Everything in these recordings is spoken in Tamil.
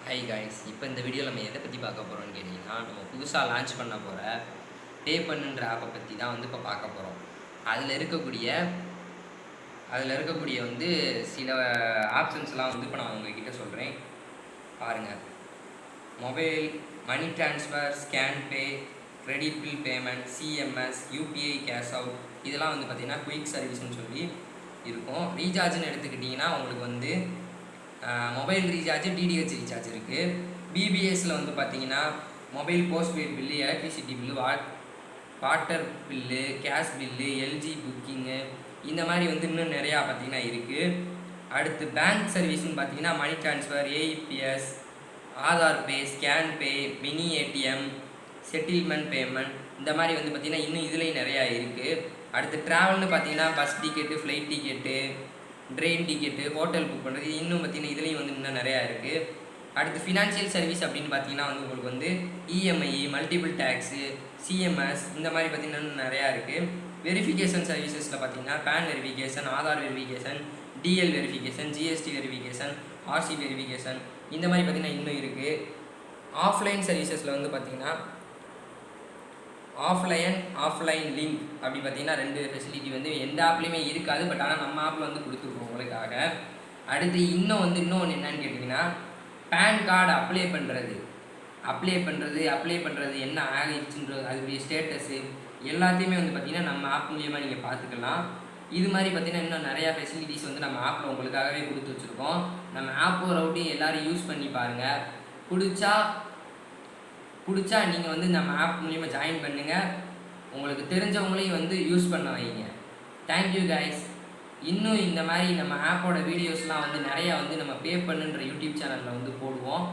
ஹை காய்ஸ், இப்போ இந்த வீடியோவில் நம்ம எதை பற்றி பார்க்க போகிறோம்னு கேட்டிங்கன்னா, நம்ம புதுசாக லான்ச் பண்ண போகிற பே பண்ணுன்ற ஆப்பை பற்றி தான் வந்து இப்போ பார்க்க போகிறோம். அதில் இருக்கக்கூடிய வந்து சில ஆப்ஷன்ஸ்லாம் வந்து இப்போ நான் உங்ககிட்ட சொல்கிறேன் பாருங்கள். Mobile, money transfer, scan pay, credit bill payment, CMS, UPI cash out, இதெல்லாம் வந்து பார்த்திங்கன்னா குயிக் சர்வீஸ்னு சொல்லி இருக்கும். ரீசார்ஜ்னு எடுத்துக்கிட்டிங்கன்னா உங்களுக்கு வந்து மொபைல் ரீசார்ஜ், டிடிஹெச் ரீசார்ஜ் இருக்குது. பிபிஎஸ்சில் வந்து பார்த்தீங்கன்னா mobile postpaid bill, electricity bill, water bill, gas bill, LG booking, இந்த மாதிரி வந்து இன்னும் நிறையா பார்த்திங்கன்னா இருக்குது. அடுத்து பேங்க் சர்வீஸ்னு பார்த்தீங்கன்னா மணி ட்ரான்ஸ்ஃபர், ஏஇபிஎஸ், ஆதார் பே, ஸ்கேன் பே, மினி ஏடிஎம், செட்டில்மெண்ட் பேமெண்ட், இந்த மாதிரி வந்து பார்த்திங்கன்னா இன்னும் இதுலேயும் நிறையா இருக்குது. அடுத்து ட்ராவல்னு பார்த்தீங்கன்னா bus ticket, flight ticket, train ticket, hotel book பண்ணுறது, இன்னும் பார்த்திங்கன்னா இதுலேயும் வந்து இன்னும் நிறையா இருக்குது. அடுத்து ஃபினான்ஷியல் சர்வீஸ் அப்படின்னு பார்த்தீங்கன்னா வந்து உங்களுக்கு வந்து இஎம்ஐ, மல்டிபிள் டேக்ஸு, சிஎம்எஸ், இந்த மாதிரி பார்த்திங்கன்னா இன்னும் நிறையா இருக்குது. வெரிஃபிகேஷன் சர்வீசஸில் பார்த்திங்கன்னா PAN verification, Aadhaar verification, DL verification, GST verification, RC verification, இந்த மாதிரி பார்த்திங்கன்னா இன்னும் இருக்குது. ஆஃப்லைன் சர்வீசஸில் வந்து பார்த்திங்கன்னா ஆஃப்லைன் லிங்க் அப்படி பார்த்தீங்கன்னா 2 ஃபெசிலிட்டி வந்து எந்த ஆப்லேயுமே இருக்காது. பட் ஆனால் நம்ம ஆப்பில் வந்து கொடுத்துருக்கோம் உங்களுக்காக. அடுத்து இன்னொன்று என்னென்னு கேட்டிங்கன்னா பேன் கார்டு அப்ளை பண்ணுறது என்ன ஆகிடுச்சுன்றது, அதுடைய ஸ்டேட்டஸு எல்லாத்தையுமே வந்து பார்த்திங்கன்னா நம்ம ஆப் மூலியமாக நீங்கள் பார்த்துக்கலாம். இது மாதிரி பார்த்திங்கன்னா இன்னும் நிறையா ஃபெசிலிட்டிஸ் வந்து நம்ம ஆப்பில் உங்களுக்காகவே கொடுத்து வச்சுருக்கோம். நம்ம ஆப்போ ரவுட்டையும் எல்லோரும் யூஸ் பண்ணி பாருங்கள். பிடிச்சா நீங்கள் வந்து நம்ம ஆப் மூலிமா ஜாயின் பண்ணுங்கள். உங்களுக்கு தெரிஞ்சவங்களையும் வந்து யூஸ் பண்ண வைங்க. Thank you guys. இன்னும் இந்த மாதிரி நம்ம ஆப்போட வீடியோஸ்லாம் வந்து நிறையா வந்து நம்ம பே பண்ணுன்ற யூடியூப் சேனலில் வந்து போடுவோம்.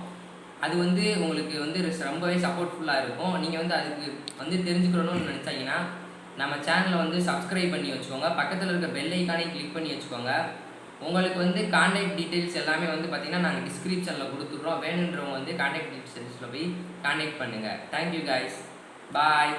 அது வந்து உங்களுக்கு வந்து ரொம்பவே சப்போர்ட்ஃபுல்லாக இருக்கும். நீங்கள் வந்து அதுக்கு வந்து தெரிஞ்சுக்கணும்னு நினச்சாங்கன்னா நம்ம சேனலை வந்து சப்ஸ்கிரைப் பண்ணி வச்சுக்கோங்க. பக்கத்தில் இருக்க பெல் ஐக்கானையும் கிளிக் பண்ணி வச்சுக்கோங்க. உங்களுக்கு வந்து கான்டாக்ட் டீட்டெயில்ஸ் எல்லாமே வந்து பார்த்திங்கன்னா நாங்கள் டிஸ்கிரிப்ஷனில் கொடுத்துட்றோம். வேணுன்றவங்க வந்து கான்டாக்ட் டீட்டெயில்ஸில் போய் கான்டாக்ட் பண்ணுங்கள். தேங்க்யூ கைஸ், பாய்.